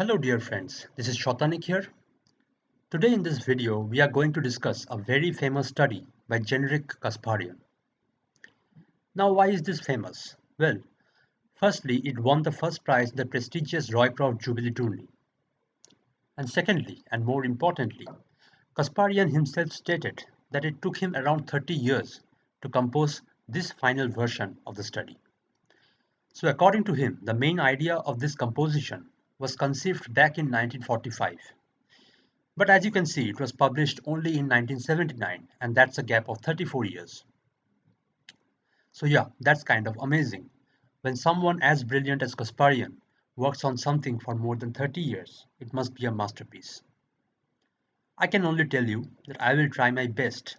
Hello dear friends, this is Satanick here. Today in this video we are going to discuss a very famous study by Genrikh Kasparyan. Now why is this famous? Well, firstly it won the first prize in the prestigious Roycroft Jubilee Tourney. And secondly, and more importantly, Kasparyan himself stated that it took him around 30 years to compose this final version of the study. So according to him, the main idea of this composition was conceived back in 1945. But as you can see, it was published only in 1979, and that's a gap of 34 years. So yeah, that's kind of amazing. When someone as brilliant as Kasparyan works on something for more than 30 years, it must be a masterpiece. I can only tell you that I will try my best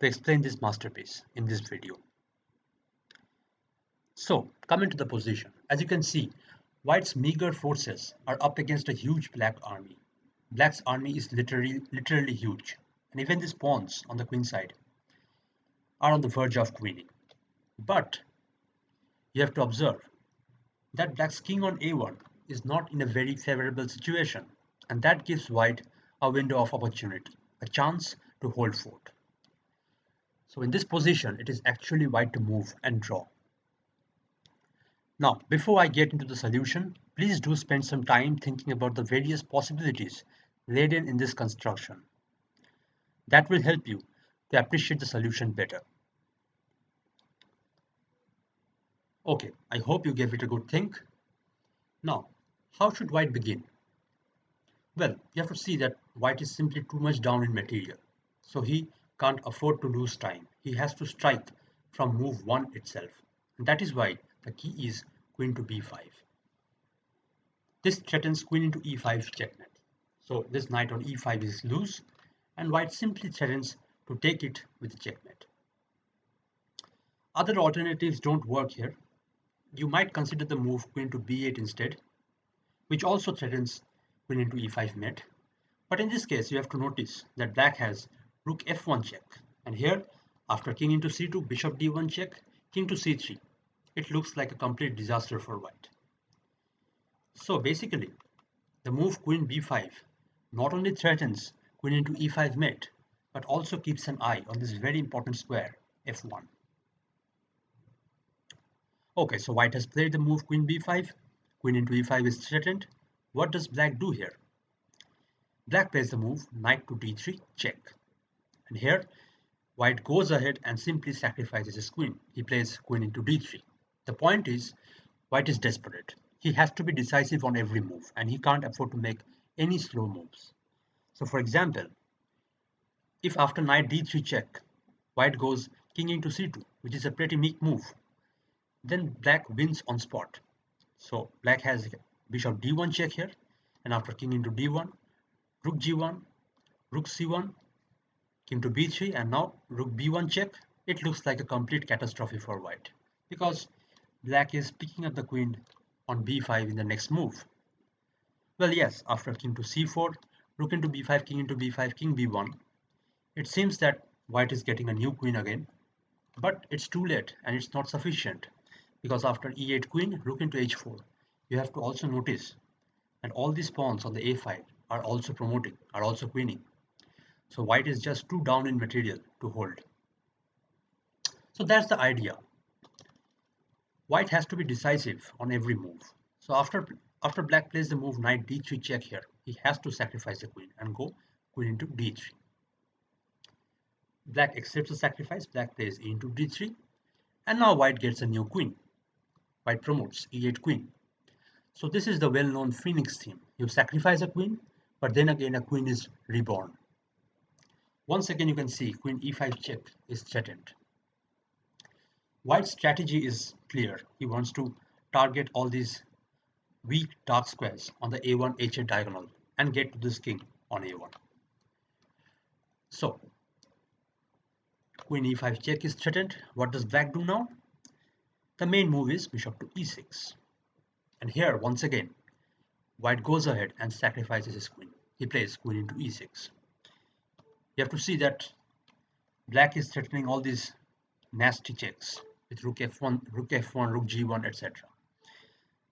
to explain this masterpiece in this video. So, coming to the position, as you can see, White's meager forces are up against a huge black army. Black's army is literally huge, and even these pawns on the queen side are on the verge of queening. But you have to observe that Black's king on a1 is not in a very favorable situation, and that gives White a window of opportunity, a chance to hold fort. So in this position, it is actually White to move and draw. Now, before I get into the solution, please do spend some time thinking about the various possibilities laden in this construction. That will help you to appreciate the solution better. Okay, I hope you gave it a good think. Now, how should White begin? Well, you have to see that White is simply too much down in material, so he can't afford to lose time. He has to strike from move 1 itself, and that is why the key is queen to b5. This threatens queen into e5 checkmate. So this knight on e5 is loose, and White simply threatens to take it with checkmate. Other alternatives don't work here. You might consider the move queen to b8 instead, which also threatens queen into e5 mate. But in this case, you have to notice that Black has rook f1 check, and here, after king into c2, bishop d1 check, king to c3, it looks like a complete disaster for White. So basically, the move queen b5 not only threatens queen into e5 mate, but also keeps an eye on this very important square, f1. Okay, so White has played the move queen b5, queen into e5 is threatened. What does Black do here? Black plays the move knight to d3 check. And here, White goes ahead and simply sacrifices his queen. He plays queen into d3. The point is, White is desperate. He has to be decisive on every move, and he can't afford to make any slow moves. So for example, if after knight d3 check, White goes king into c2, which is a pretty meek move, then Black wins on spot. So Black has bishop d1 check here, and after king into d1, rook g1, rook c1, king to b3, and now rook b1 check. It looks like a complete catastrophe for White, because Black is picking up the queen on b5 in the next move. Well, yes, after king to c4, rook into b5, king into b5, king b1, it seems that White is getting a new queen again, but it's too late and it's not sufficient, because after e8 queen, rook into h4, you have to also notice that all these pawns on the a file are also promoting, are also queening. So White is just too down in material to hold. So that's the idea. White has to be decisive on every move. So after Black plays the move knight d3 check here, he has to sacrifice the queen and go queen into d3. Black accepts the sacrifice, Black plays e into d3, and now White gets a new queen. White promotes e8 queen. So this is the well-known phoenix theme. You sacrifice a queen, but then again a queen is reborn. Once again you can see queen e5 check is threatened. White's strategy is clear. He wants to target all these weak dark squares on the a1 h8 diagonal and get to this king on a1. So queen e5 check is threatened. What does Black do now? The main move is bishop to e6. And here once again White goes ahead and sacrifices his queen. He plays queen into e6. You have to see that Black is threatening all these nasty checks with rook f1, rook f1, rook g1, etc.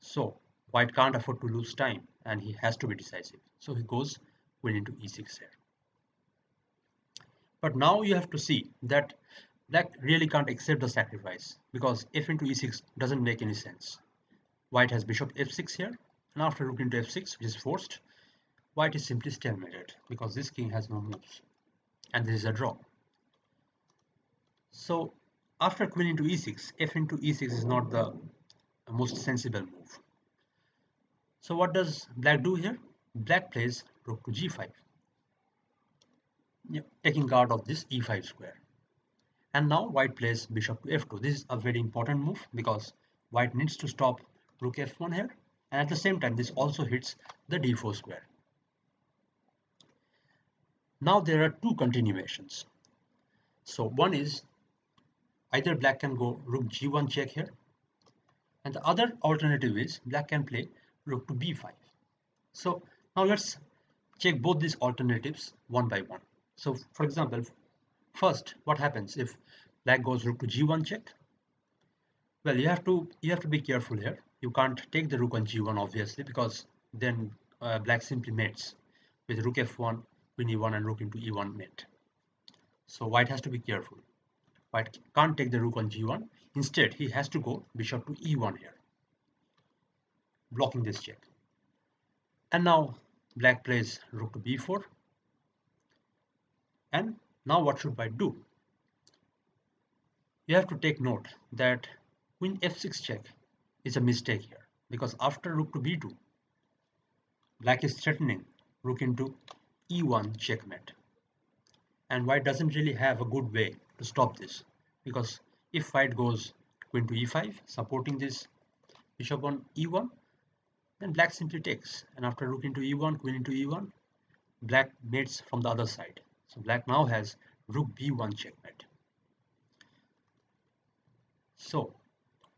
So white can't afford to lose time and he has to be decisive. So he goes queen into e6 here. But now you have to see that black really can't accept the sacrifice because f into e6 doesn't make any sense. White has bishop f6 here, and after rook into f6, which is forced, white is simply stalemated because this king has no moves, and this is a draw. So after queen into e6, f into e6 is not the most sensible move. So what does black do here? Black plays rook to g5, taking guard of this e5 square. And now white plays bishop to f2. This is a very important move because white needs to stop rook f1 here, and at the same time this also hits the d4 square. Now there are two continuations. So one is either black can go rook g1 check here, and the other alternative is black can play rook to b5. So now let's check both these alternatives one by one. So for example, first, what happens if black goes rook to g1 check? Well, you have to be careful here. You can't take the rook on g1 obviously because then black simply mates with rook f1, queen e1, and rook into e1 mate. So white has to be careful. White can't take the rook on g1. Instead, he has to go bishop to e1 here, blocking this check. And now black plays rook to b4. And now what should white do? You have to take note that queen f6 check is a mistake here because after rook to b2, black is threatening rook into e1 checkmate. And white doesn't really have a good way to stop this because if white goes queen to e5, supporting this bishop on e1, then black simply takes. And after rook into e1, queen into e1, black mates from the other side. So black now has rook b1 checkmate. So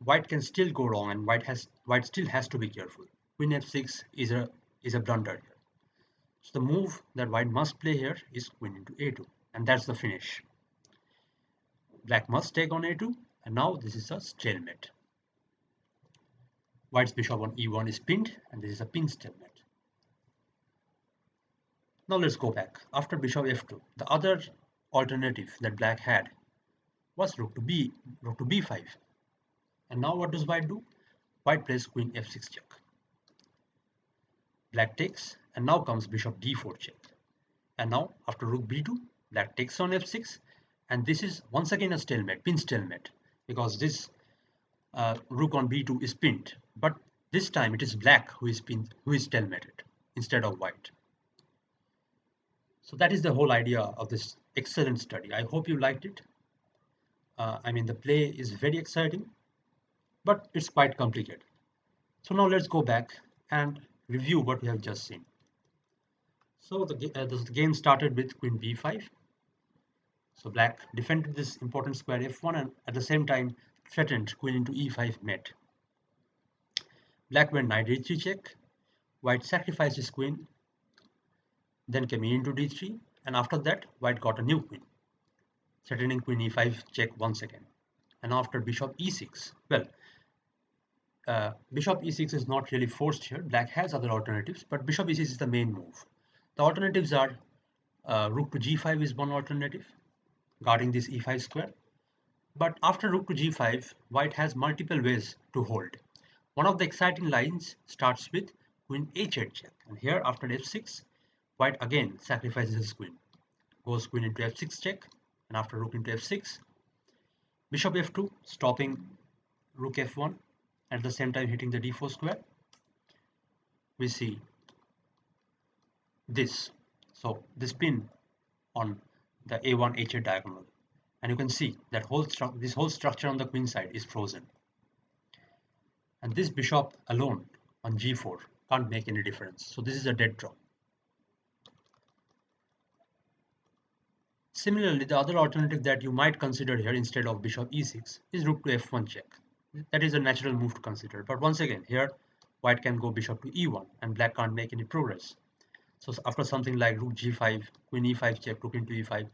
white can still go wrong, and white still has to be careful. Queen f6 is a blunder here. So the move that white must play here is queen into a2, and that's the finish. Black must take on a2, and now this is a stalemate. White's bishop on e1 is pinned, and this is a pin stalemate. Now let's go back. After bishop f2, the other alternative that black had was rook to b5. And now what does white do? White plays queen f6 check. Black takes, and now comes bishop d4 check. And now after rook b2, black takes on f6, and this is once again a stalemate, pin stalemate, because this rook on b2 is pinned, but this time it is black who is stalemated instead of white. So that is the whole idea of this excellent study. I hope you liked it. I mean, the play is very exciting, but it's quite complicated. So now let's go back and review what we have just seen. So the game started with queen b5. So black defended this important square f1 and at the same time threatened queen into e5 mate. Black went knight d3 check. White sacrificed his queen. Then came e into d3, and after that white got a new queen, threatening queen e5 check once again. And after bishop e6, well, bishop e6 is not really forced here. Black has other alternatives, but bishop e6 is the main move. The alternatives are rook to g5 is one alternative, guarding this e5 square. But after rook to g5, white has multiple ways to hold. One of the exciting lines starts with queen h8 check, and here after f6, white again sacrifices his queen, goes queen into f6 check, and after rook into f6, bishop f2, stopping rook f1, at the same time hitting the d4 square. We see this. So this pin on the a1 h8 diagonal, and you can see that this whole structure on the queen side is frozen. And this bishop alone on g4 can't make any difference. So this is a dead draw. Similarly, the other alternative that you might consider here instead of bishop e6 is rook to f1 check. That is a natural move to consider. But once again, here white can go bishop to e1 and black can't make any progress. So after something like rook g5, queen e5 check, rook into e5,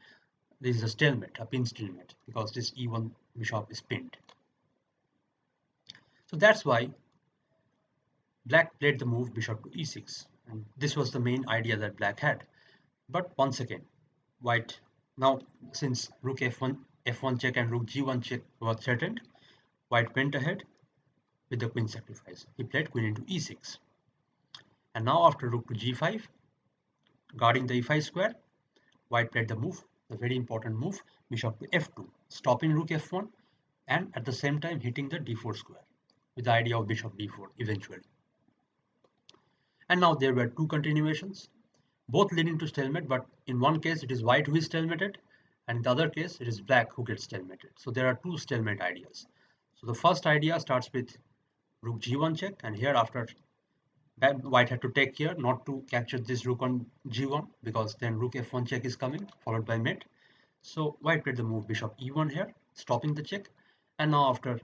this is a stalemate, a pin stalemate, because this e1 bishop is pinned. So that's why Black played the move bishop to e6, and this was the main idea that black had. But once again, white, now since rook f1 check and rook g1 check was threatened, white went ahead with the queen sacrifice. He played queen into e6. And now after rook to g5, guarding the e5 square, white played the move, the very important move, bishop to f2, stopping rook f1 and at the same time hitting the d4 square with the idea of bishop d4 eventually. And now there were two continuations, both leading to stalemate, but in one case it is white who is stalemated, and in the other case it is black who gets stalemated. So there are two stalemate ideas. So the first idea starts with rook g1 check, and here after white had to take care not to capture this rook on g1 because then rook f1 check is coming followed by mate. So white played the move bishop e1 here, stopping the check, and now after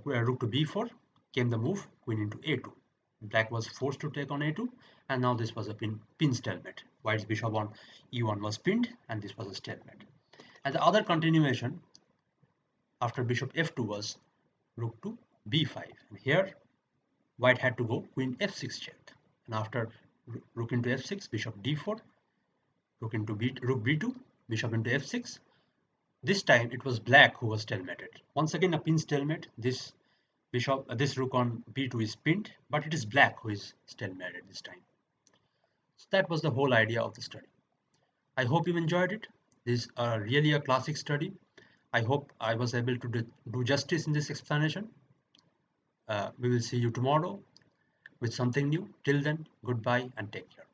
rook to b4 came the move queen into a2. Black was forced to take on a2, and now this was a pin stalemate. White's bishop on e1 was pinned, and this was a stalemate. And the other continuation after bishop f2 was rook to b5, and here white had to go queen f6 check, and after rook into f6, bishop d4, rook b2, bishop into f6. This time it was black who was stalemated. Once again a pin stalemate. This this rook on b2 is pinned, but it is black who is stalemated this time. So that was the whole idea of the study. I hope you enjoyed it. This is really a classic study. I hope I was able to do justice in this explanation. We will see you tomorrow with something new. Till then, goodbye and take care.